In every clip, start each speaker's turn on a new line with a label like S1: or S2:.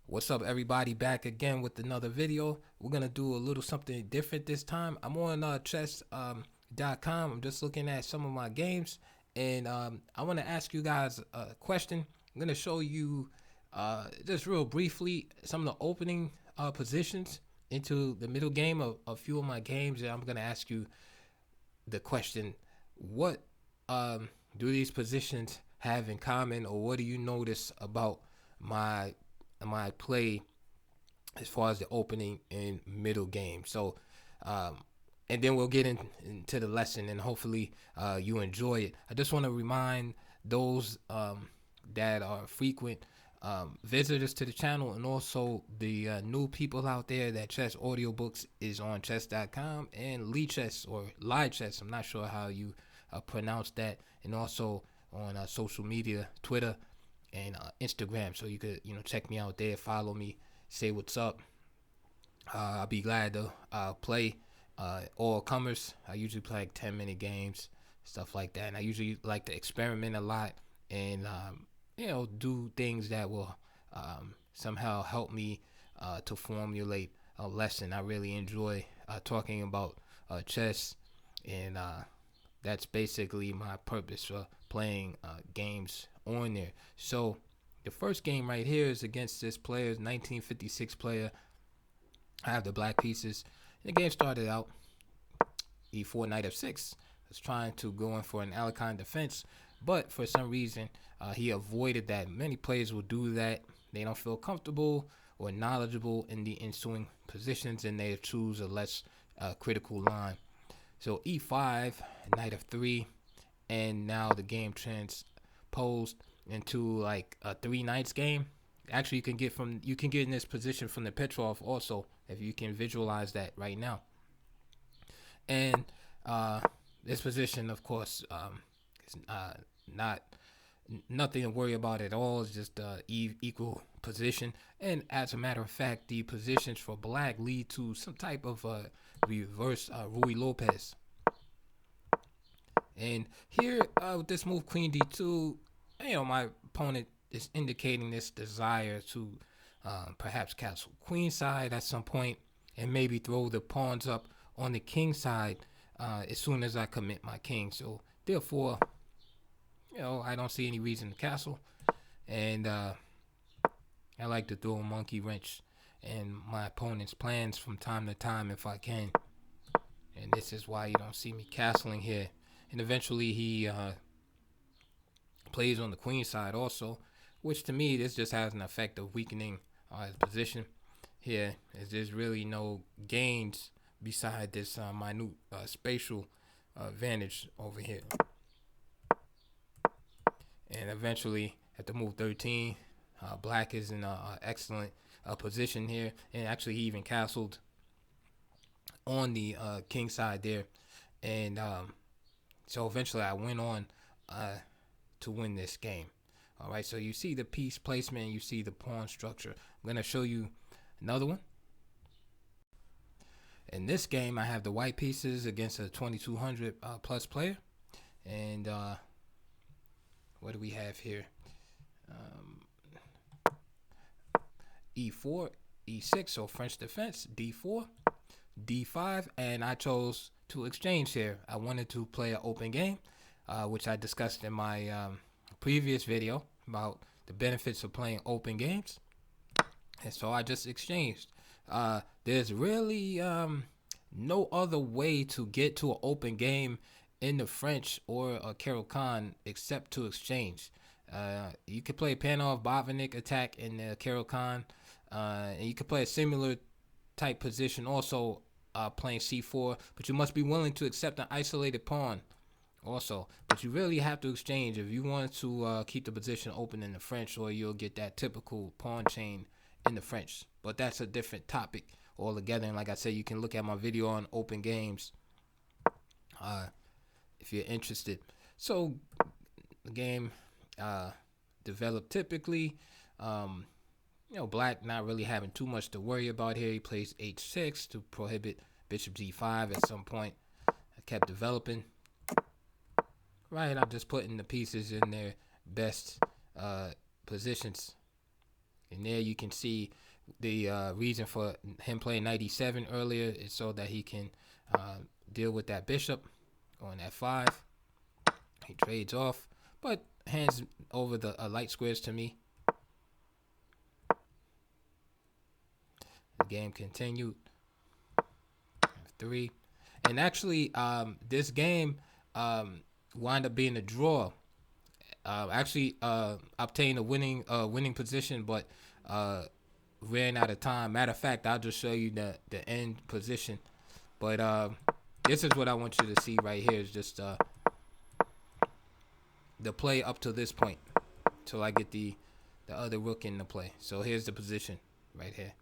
S1: What's up, everybody? Back again with another video. We're gonna do a little something different this time. I'm on chess.com. I'm just looking at some of my games, and I want to ask you guys a question. I'm gonna show you just real briefly some of the opening positions into the middle game of a few of my games, and I'm gonna ask you the question: what do these positions have in common, or what do you notice about my play as far as the opening and middle game? So, and then we'll get into the lesson, and hopefully you enjoy it. I just want to remind those that are frequent visitors to the channel, and also the new people out there, that Chess Audiobooks is on chess.com and Lee Chess or Lie Chess. I'm not sure how you pronounce that, and also on social media, Twitter and Instagram. So you could check me out there, follow me, say what's up. I'll be glad to play all comers. I usually play like 10-minute games, stuff like that, and I usually like to experiment a lot and do things that will somehow help me to formulate a lesson. I really enjoy talking about chess, and that's basically my purpose for playing games on there. So the first game right here is against this player, 1956 player. I have the black pieces. The game started out e4, knight f6. I was trying to go in for an Alekhine defense, but for some reason he avoided that. Many players will do that. They don't feel comfortable or knowledgeable in the ensuing positions, and they choose a less critical line. So e5, knight f3, and now the game transposed into like a 3 knights game. Actually, you can get in this position from the Petrov also, if you can visualize that right now. And this position, of course, is nothing to worry about at all. It's just equal position. And as a matter of fact, the positions for black lead to some type of reverse Ruy Lopez. And here with this move, queen d2, my opponent is indicating this desire to perhaps castle queen side at some point, and maybe throw the pawns up on the king side as soon as I commit my king. So therefore, I don't see any reason to castle, and I like to throw a monkey wrench in my opponent's plans from time to time if I can. And this is why you don't see me castling here. And eventually he plays on the queen side also, which to me, this just has an effect of weakening his position. Here, there's really no gains beside this minute spatial advantage over here. And eventually, at the move 13, black is in an excellent position here. And actually, he even castled on the king side there. And so eventually, I went on to win this game. All right, so you see the piece placement, you see the pawn structure. I'm going to show you another one. In this game, I have the white pieces against a 2200 plus player. And what do we have here? E4, E6, so French defense, D4, D5, and I chose to exchange here. I wanted to play an open game, which I discussed in my previous video about the benefits of playing open games, and so I just exchanged. There's really no other way to get to an open game in the French or a Caro-Kann except to exchange. You could play Panov-Botvinnik attack in the Caro-Kann, and you could play a similar type position also playing c4, but you must be willing to accept an isolated pawn also. But you really have to exchange if you want to keep the position open in the French, or you'll get that typical pawn chain in the French. But that's a different topic altogether, and like I said, you can look at my video on open games if you're interested. So the game developed typically. Black not really having too much to worry about here. He plays h6 to prohibit bishop g5 at some point. I kept developing. Right, I'm just putting the pieces in their best positions. And there you can see the reason for him playing knight e7 earlier is so that he can deal with that bishop on f5. He trades off, but hands over the light squares to me. The game continued. F3. And actually, this game wound up being a draw. Actually, obtained a winning position, but ran out of time. Matter of fact, I'll just show you the end position. But this is what I want you to see right here. Is just the play up to this point, till I get the other rook in the play. So here's the position right here.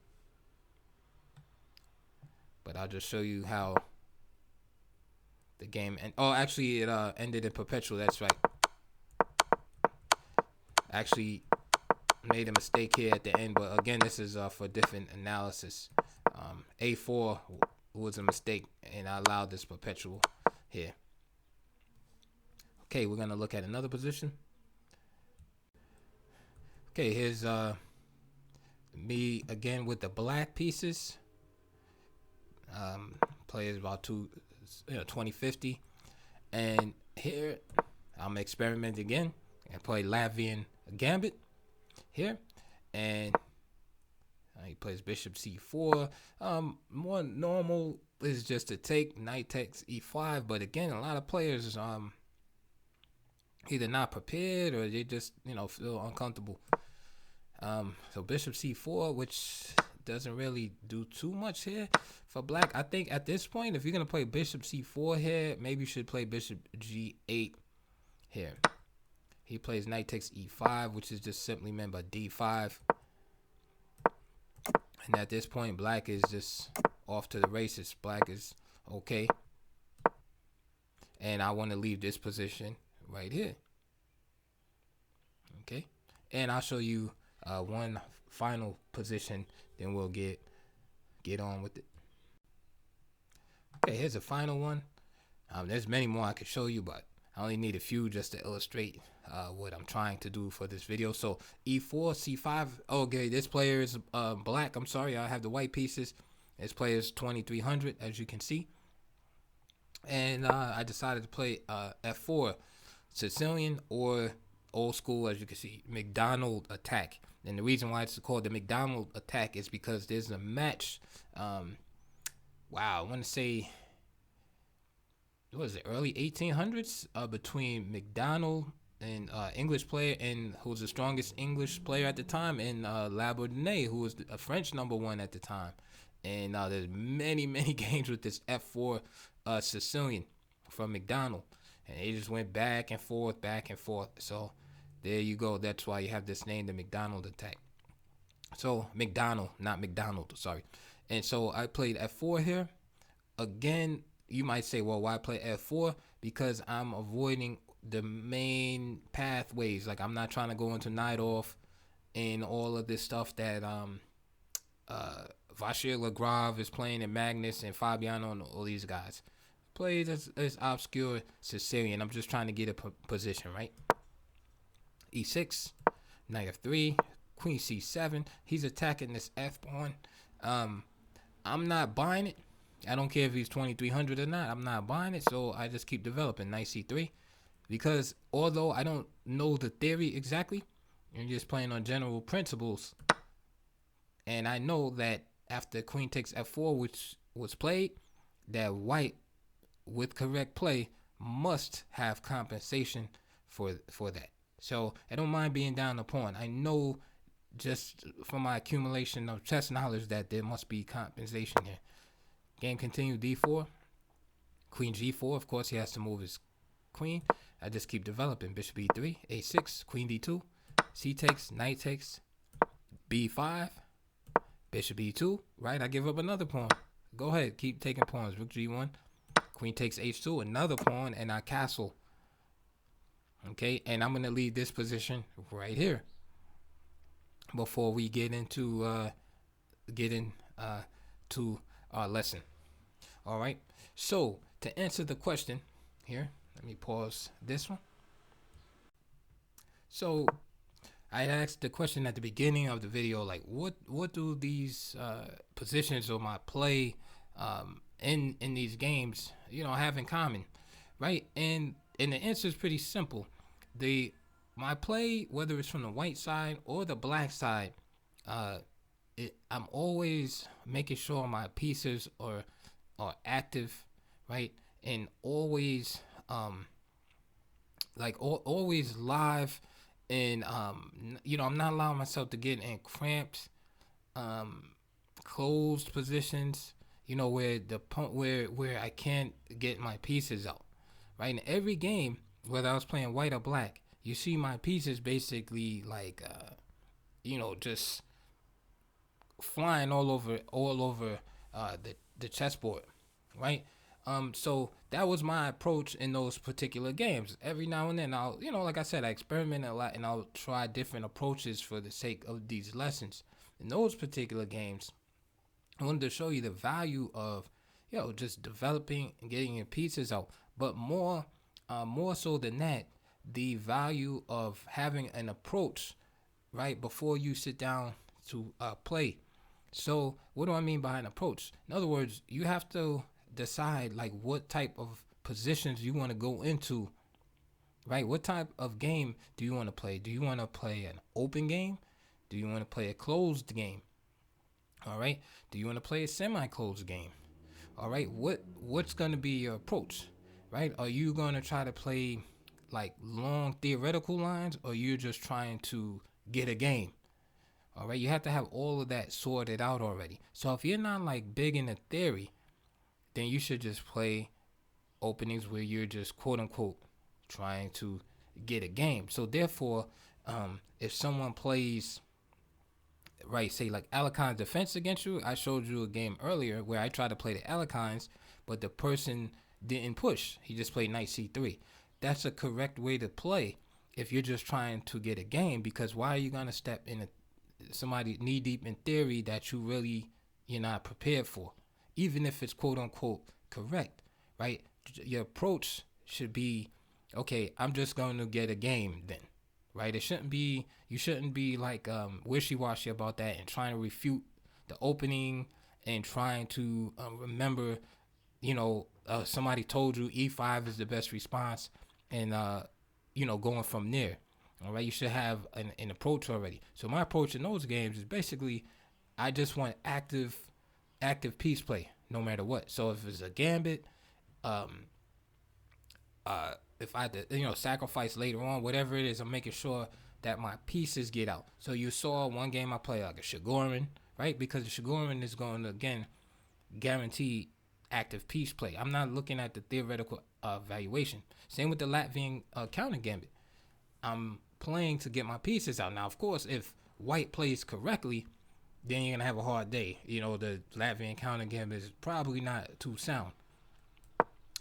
S1: But I'll just show you how the game actually it ended in perpetual. That's right. Actually made a mistake here at the end, but again, this is for different analysis. A4 was a mistake, and I allowed this perpetual here. Okay, we're gonna look at another position. Okay, here's me again with the black pieces. Play is about 2050, and here I'm experimenting again and play Latvian Gambit here, and he plays bishop c4. More normal is just to take knight takes e5, but again, a lot of players either not prepared or they just feel uncomfortable. So bishop c4, which doesn't really do too much here for black. I think at this point, if you're gonna play bishop c4 here, maybe you should play bishop g8 here. He plays knight takes e5, which is just simply meant by d5. And at this point, black is just off to the races. Black is okay. And I want to leave this position right here. Okay. And I'll show you one final position, then we'll get on with it. Okay, here's a final one. There's many more I could show you, but I only need a few just to illustrate what I'm trying to do for this video. So e4, c5. Okay, this player is black. I'm sorry, I have the white pieces. This player is 2300, as you can see. And I decided to play f4, Sicilian or old school, as you can see, McDonald attack. And the reason why it's called the McDonald attack is because there's a match. Wow, I want to say, what was it, early 1800s between McDonald and English player, and who was the strongest English player at the time, and Labordine, who was a French #1 at the time. And there's many games with this f4 Sicilian from McDonald, and they just went back and forth. So there you go. That's why you have this name, the McDonald attack. So McDonald, not McDonald, sorry. And so I played f4 here. Again, you might say, well, why play f4? Because I'm avoiding the main pathways. Like, I'm not trying to go into knight off and all of this stuff that Vachir Lagrave is playing, and Magnus and Fabiano and all these guys. Plays as obscure Sicilian. I'm just trying to get a position, right? e6, knight f3, queen c7. He's attacking this f pawn. I'm not buying it. I don't care if he's 2300 or not. I'm not buying it, so I just keep developing knight c3, because although I don't know the theory exactly, I'm just playing on general principles, and I know that after queen takes f4, which was played, that white with correct play must have compensation for that. So I don't mind being down a pawn. I know just from my accumulation of chess knowledge that there must be compensation here. Game continued, d4, queen g4. Of course, he has to move his queen. I just keep developing. Bishop e3, a6, queen d2, c takes, knight takes, b5, bishop e2. Right, I give up another pawn. Go ahead, keep taking pawns. Rook g1, queen takes h2, another pawn, and I castle. Okay, and I'm gonna leave this position right here before we get into to our lesson. All right, so to answer the question here, let me pause this one. So I asked the question at the beginning of the video, like, what do these positions or my play in these games, have in common, right? And the answer is pretty simple. The My play, whether it's from the white side or the black side, uh, I'm always making sure my pieces are active, right? And always always live, and I'm not allowing myself to get in cramped, um, closed positions. Where the point where I can't get my pieces out, right? In every game, whether I was playing white or black, you see my pieces basically like just flying all over the chessboard, right? So that was my approach in those particular games. Every now and then, I'll, like I said, I experiment a lot, and I'll try different approaches for the sake of these lessons. In those particular games, I wanted to show you the value of, just developing and getting your pieces out, but more so than that, the value of having an approach, right, before you sit down to play. So what do I mean by an approach? In other words, you have to decide like what type of positions you want to go into, right? What type of game do you want to play? Do you want to play an open game? Do you want to play a closed game? All right. Do you want to play a semi-closed game? All right. What's going to be your approach, right? Are you going to try to play like long theoretical lines, or you're just trying to get a game? All right. You have to have all of that sorted out already. So if you're not like big into theory, then you should just play openings where you're just quote unquote trying to get a game. So therefore, if someone plays, right, say like Alekhine defense against you, I showed you a game earlier where I tried to play the Alekhines, but the person didn't push. He just played knight c3. That's a correct way to play if you're just trying to get a game, because why are you going to step in somebody knee deep in theory that you're not prepared for, even if it's quote unquote correct, right? Your approach should be, okay, I'm just going to get a game then, right? You shouldn't be like wishy-washy about that and trying to refute the opening and trying to remember, somebody told you e5 is the best response, and going from there. All right, you should have an approach already. So my approach in those games is basically, I just want active piece play no matter what. So if it's a gambit, if I had to, sacrifice later on, whatever it is, I'm making sure that my pieces get out. So you saw one game I play like a Shigorin, right? Because the Shigorin is going to, again, guarantee active piece play. I'm not looking at the theoretical valuation. Same with the Latvian counter gambit. I'm playing to get my pieces out. Now, of course, if white plays correctly, then you're gonna have a hard day. The Latvian counter gambit is probably not too sound.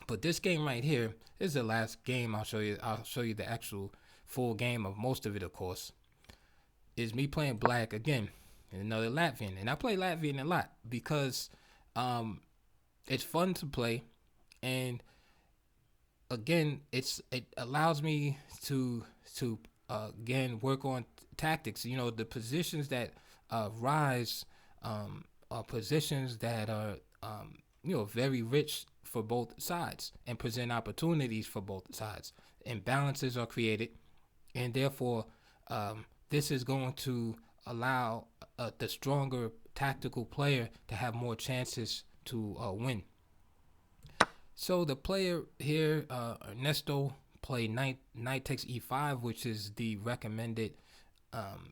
S1: But this game right here is the last game I'll show you. I'll show you the actual full game of most of it, of course. Is me playing black again, another Latvian, and I play Latvian a lot because it's fun to play, and again, it allows me to again work on tactics. The positions that rise are positions that are very rich for both sides and present opportunities for both sides, and balances are created, and therefore this is going to allow the stronger tactical player to have more chances to win. So the player here, Ernesto, played knight takes e5, which is the recommended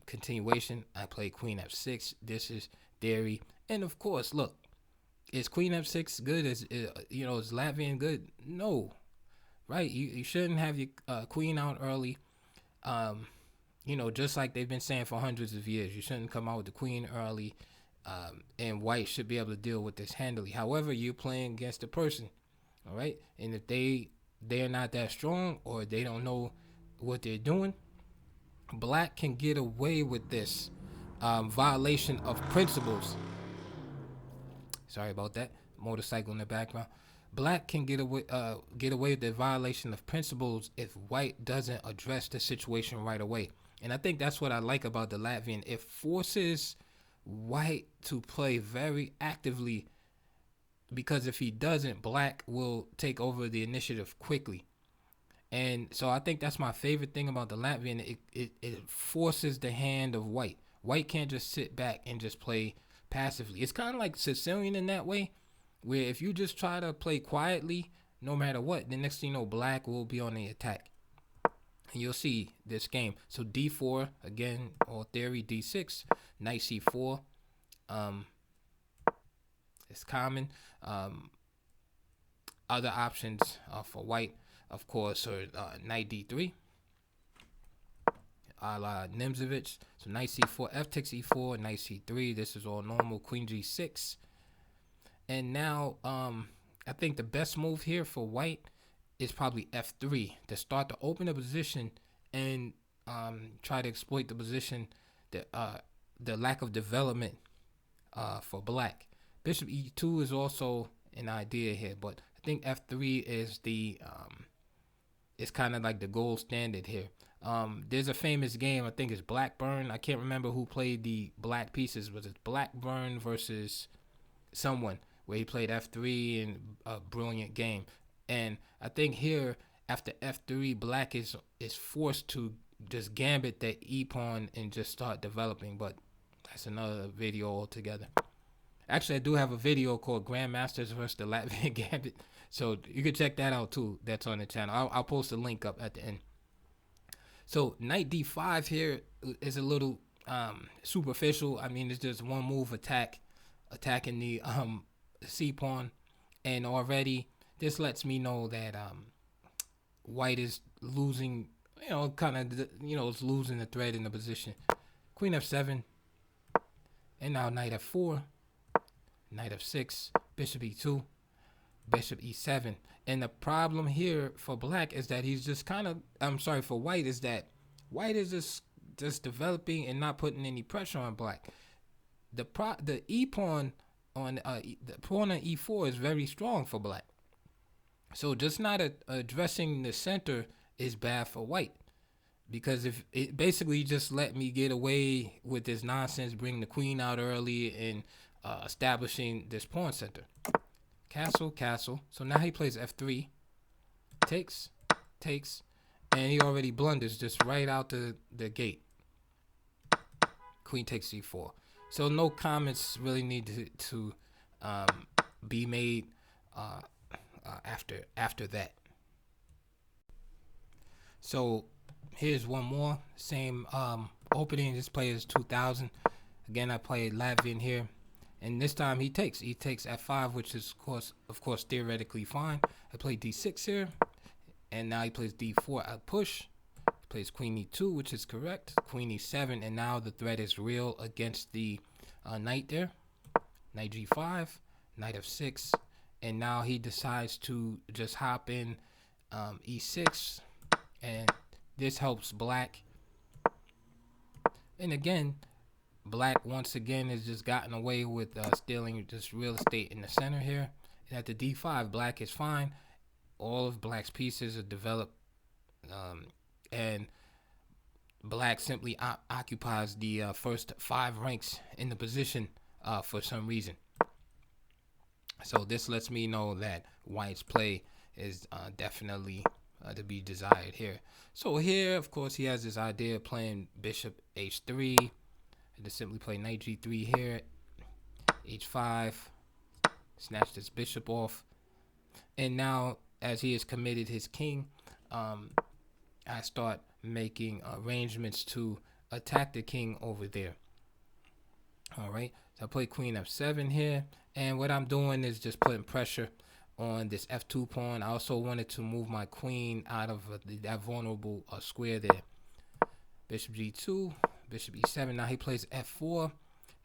S1: continuation. I played queen f6. This is theory, and of course, look, is queen f6 good? Is Latvian good? No, right? You shouldn't have your queen out early. Just like they've been saying for hundreds of years, you shouldn't come out with the queen early. And white should be able to deal with this handily. However, you're playing against a person, all right? And if they're not that strong, or they don't know what they're doing, black can get away with this violation of principles. Sorry about that. Motorcycle in the background. Black can get away with the violation of principles if white doesn't address the situation right away. And I think that's what I like about the Latvian. It forces white to play very actively, because if he doesn't, black will take over the initiative quickly. And so I think that's my favorite thing about the Latvian. It forces the hand of white. White can't just sit back and just play passively. It's kind of like Sicilian in that way, where if you just try to play quietly, no matter what, the next thing you know, black will be on the attack. And you'll see this game. So d4, again, all theory, d6, knight c4. It's common. Other options for white, of course, are knight d3, a la Nimzovich. So knight c4, f takes e4, knight c3. This is all normal. Queen g6. And now, I think the best move here for white is probably f3 to start to open the position and try to exploit the position, the lack of development for black. Bishop e2 is also an idea here, but I think f3 is it's kind of like the gold standard here. There's a famous game, I think it's Blackburn. I can't remember who played the black pieces. Was it Blackburn versus someone, where he played f3 in a brilliant game? And I think here, after f3, black is forced to just gambit that e pawn and just start developing. But that's another video altogether. Actually, I do have a video called Grandmasters versus the Latvian Gambit, so you can check that out too. That's on the channel. I'll post a link up at the end. So knight d5 here is a little superficial. I mean, it's just one move attacking the c pawn, and already this lets me know that white is losing. Kind of, it's losing the thread in the position. Queen f7, and now knight f4. Knight f6, bishop e2, bishop e7. And the problem here for black is that he's just for white is that white is just developing and not putting any pressure on black. The e pawn on the pawn on e4 is very strong for black. So just not addressing the center is bad for white, because if it basically just let me get away with this nonsense, bring the queen out early and establishing this pawn center. Castle, castle. So now he plays f3, takes, and he already blunders just right out the gate. Queen takes c4. So no comments really need to be made after that. So here's one more. Same opening. This player is 2000. Again, I played Latvian here. And this time he takes f5, which is of course theoretically fine. I played d6 here, and now he plays d4. I push. He plays queen e2, which is correct. Queen e7, and now the threat is real against the knight there. Knight g5, knight f6, and now he decides to just hop in e6, and this helps black. And again, black once again has just gotten away with stealing just real estate in the center here. And at the d5, black is fine. All of black's pieces are developed, and black simply occupies the first 5 ranks in the position for some reason. So this lets me know that white's play is definitely to be desired here. So here, of course, he has this idea of playing bishop h3. And just simply play knight g3 here, h5, snatch this bishop off. And now, as he has committed his king, I start making arrangements to attack the king over there. All right, so I play queen f7 here, and what I'm doing is just putting pressure on this f2 pawn. I also wanted to move my queen out of that vulnerable square there. Bishop g2, bishop e7. Now he plays f4.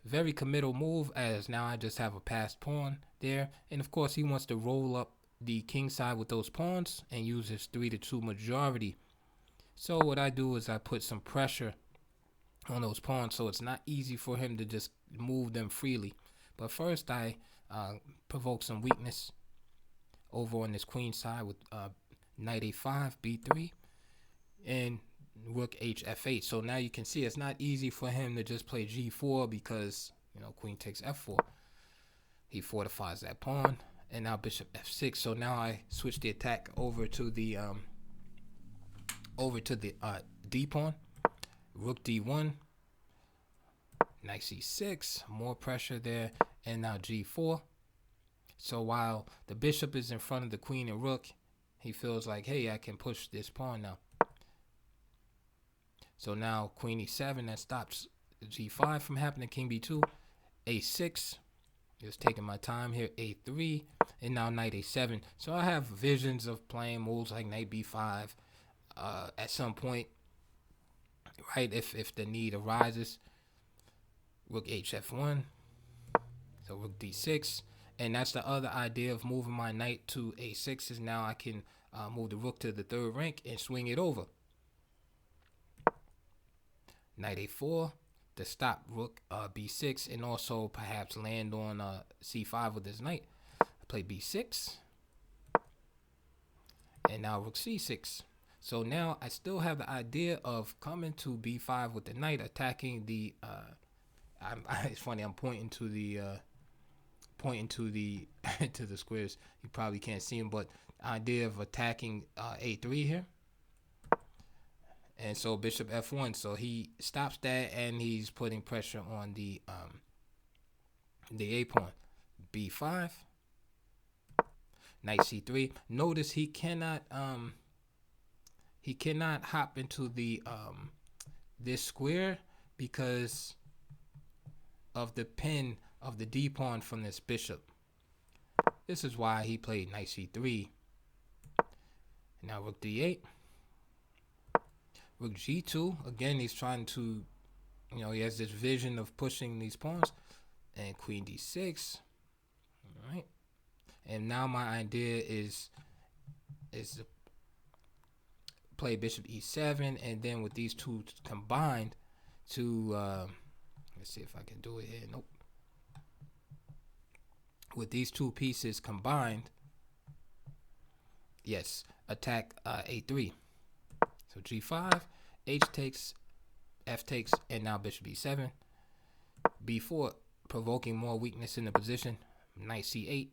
S1: Very committal move, as now I just have a passed pawn there. And of course he wants to roll up the king side with those pawns and use his 3-2 majority. So what I do is I put some pressure on those pawns, so it's not easy for him to just move them freely. But first I provoke some weakness over on this queen side with knight a5, b3. And rook hf8. So now you can see it's not easy for him to just play g4 because, you know, queen takes f4. He fortifies that pawn, and now bishop f6. So now I switch the attack over to the d pawn. Rook d1, knight c6, more pressure there, and now g4. So while the bishop is in front of the queen and rook, he feels like, hey, I can push this pawn now. So now queen e7, that stops g5 from happening. King b2, a6, just taking my time here, a3, and now knight a7. So I have visions of playing moves like knight b5 at some point, right, if the need arises. Rook hf1, so rook d6, and that's the other idea of moving my knight to a6, is now I can move the rook to the third rank and swing it over. Knight a4 to stop rook b6, and also perhaps land on c5 with this knight. I play b6, and now rook c6. So now I still have the idea of coming to b5 with the knight, attacking the it's funny, I'm pointing to the to the squares. You probably can't see them, but the idea of attacking a3 here. And so bishop f1, so he stops that, and he's putting pressure on the a pawn. b5, knight c3. Notice he cannot hop into the this square because of the pin of the d pawn from this bishop. This is why he played knight c3. Now rook d8, rook g2. Again, he's trying to, you know, he has this vision of pushing these pawns. And queen d6. All right. And now my idea is to play bishop e7, and then with these two combined to let's see if I can do it here. Nope. With these two pieces combined, yes, attack a3. So g5, h takes, f takes, and now bishop e7. b4, provoking more weakness in the position. Knight c8.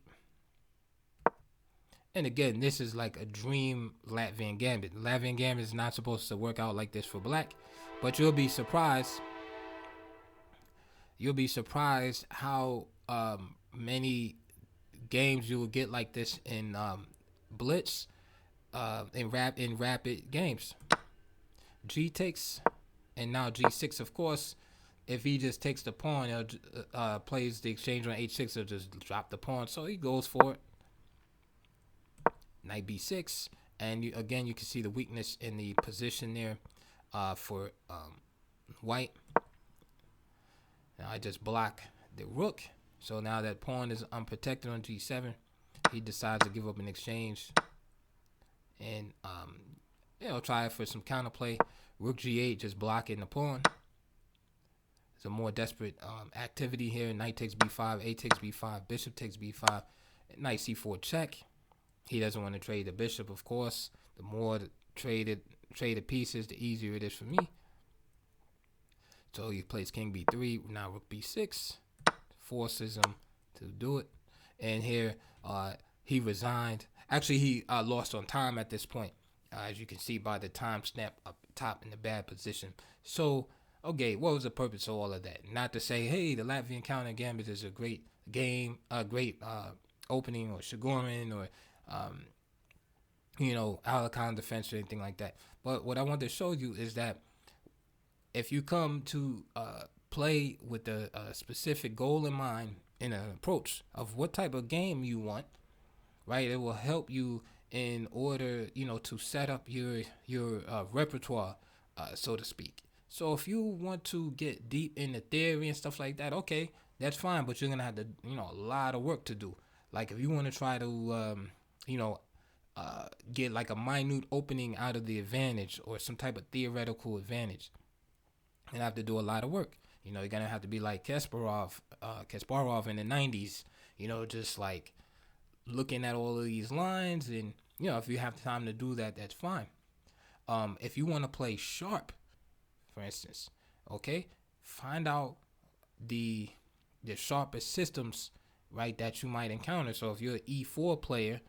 S1: And again, this is like a dream Latvian Gambit. Latvian Gambit is not supposed to work out like this for black, but you'll be surprised. You'll be surprised how many games you will get like this in blitz, in rapid games. G takes, and now g6. Of course, if he just takes the pawn, he'll plays the exchange on h6, he'll just drop the pawn. So he goes for it. Knight b6, and again you can see the weakness in the position there for white. Now I just block the rook, so now that pawn is unprotected on g7. He decides to give up an exchange, and you know, try for some counterplay. Rook g8, just blocking the pawn. It's a more desperate activity here. Knight takes b5, a takes b5, bishop takes b5, knight c4 check. He doesn't want to trade the bishop, of course. The more traded pieces, the easier it is for me. So he plays king b3, now rook b6, forces him to do it. And here he resigned. Actually, he lost on time at this point, as you can see by the time snap up top in the bad position. So, okay, what was the purpose of all of that? Not to say, hey, the Latvian counter gambit is a great game, a great opening, or Shigorin, or you know, Alakon defense or anything like that. But what I want to show you is that if you come to play with a specific goal in mind, in an approach of what type of game you want, right, it will help you in order, you know, to set up your repertoire, so to speak. So if you want to get deep into theory and stuff like that, okay, that's fine, but you're gonna have to, you know, a lot of work to do. Like if you want to try to you know, get like a minute opening out of the advantage, or some type of theoretical advantage, and have to do a lot of work. You know, you're gonna have to be like Kasparov in the 90s. You know, just like looking at all of these lines, and you know, if you have time to do that, that's fine. If you want to play sharp, for instance, okay, find out the sharpest systems, right, that you might encounter. So if you're an E4 player,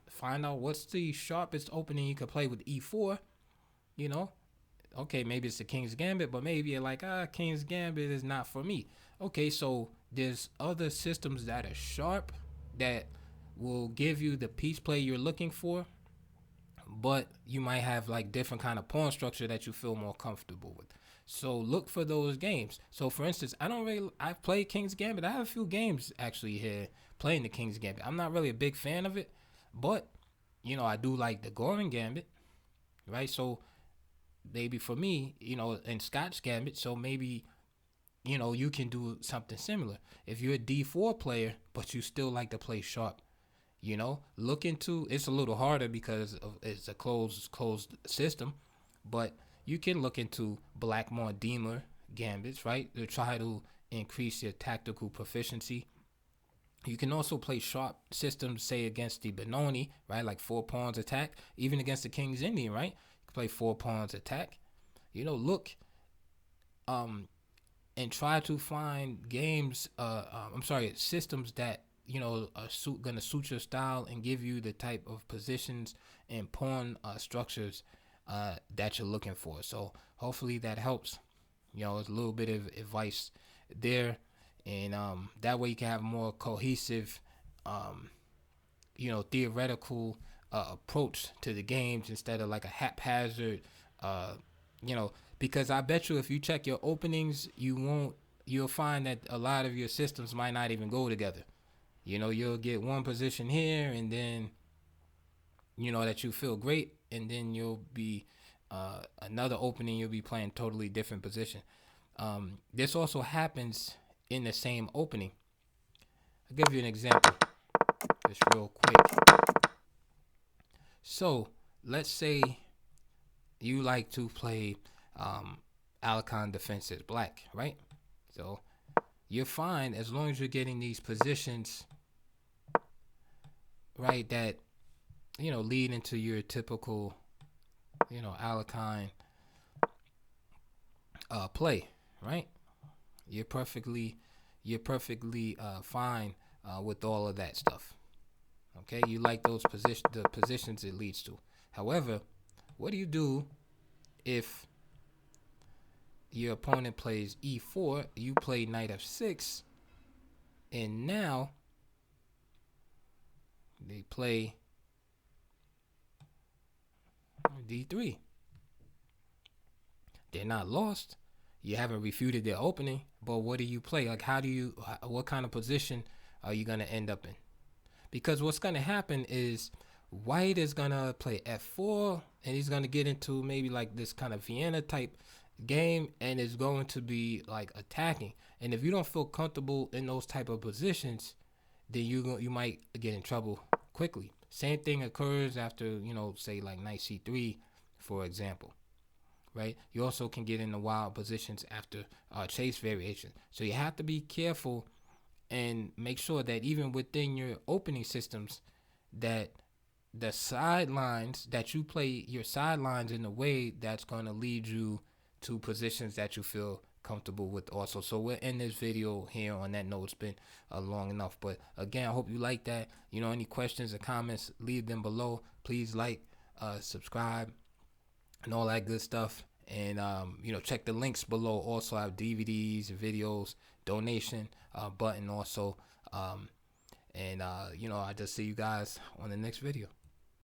S1: find out what's the sharpest opening you could play with E4. You know, okay, maybe it's the King's Gambit, but maybe you're like, King's Gambit is not for me. Okay, so there's other systems that are sharp that will give you the piece play you're looking for, but you might have like different kind of pawn structure that you feel more comfortable with. So look for those games. So for instance, I've played King's Gambit. I have a few games actually here playing the King's Gambit. I'm not really a big fan of it, but I do like the Goring Gambit, right? So maybe for me, in Scotch Gambit, so maybe you can do something similar. If you're a D4 player, but you still like to play sharp, look into, it's a little harder because it's a closed system, but you can look into Blackmore Deemer gambits, right, to try to increase your tactical proficiency. You can also play sharp systems, say against the Benoni, right, like 4 pawns attack, even against the King's Indian, right, you can play 4 pawns attack. Look and try to find systems that are gonna suit your style and give you the type of positions and pawn structures that you're looking for. So hopefully that helps. It's a little bit of advice there, and that way you can have a more cohesive, theoretical approach to the games instead of like a haphazard, because I bet you if you check your openings, you'll find that a lot of your systems might not even go together. You'll get one position here, and then that you feel great, and then you'll be another opening, you'll be playing totally different position. This also happens in the same opening. I'll give you an example just real quick. So let's say you like to play Alacon defenses black, right? So you're fine as long as you're getting these positions, right, that lead into your typical Alacon play, right? You're perfectly fine with all of that stuff. Okay, you like the positions it leads to. However, what do you do if your opponent plays E4, you play Knight F6, and now they play D3? They're not lost. You haven't refuted their opening, but what do you play? Like, what kind of position are you going to end up in? Because what's going to happen is White is going to play F4, and he's going to get into maybe like this kind of Vienna type game, and it's going to be like attacking. And if you don't feel comfortable in those type of positions, then you might get in trouble quickly. Same thing occurs after, say like Knight C3, for example. Right? You also can get into wild positions after chase variation. So you have to be careful and make sure that even within your opening systems, that the sidelines that you play your sidelines in a way that's going to lead you to positions that you feel comfortable with also. So we'll end this video here on that note. It's been long enough, but again, I hope you like that. Any questions or comments, leave them below. Please like, subscribe, and all that good stuff. And check the links below. Also, I have DVDs, videos, donation button also. I just see you guys on the next video.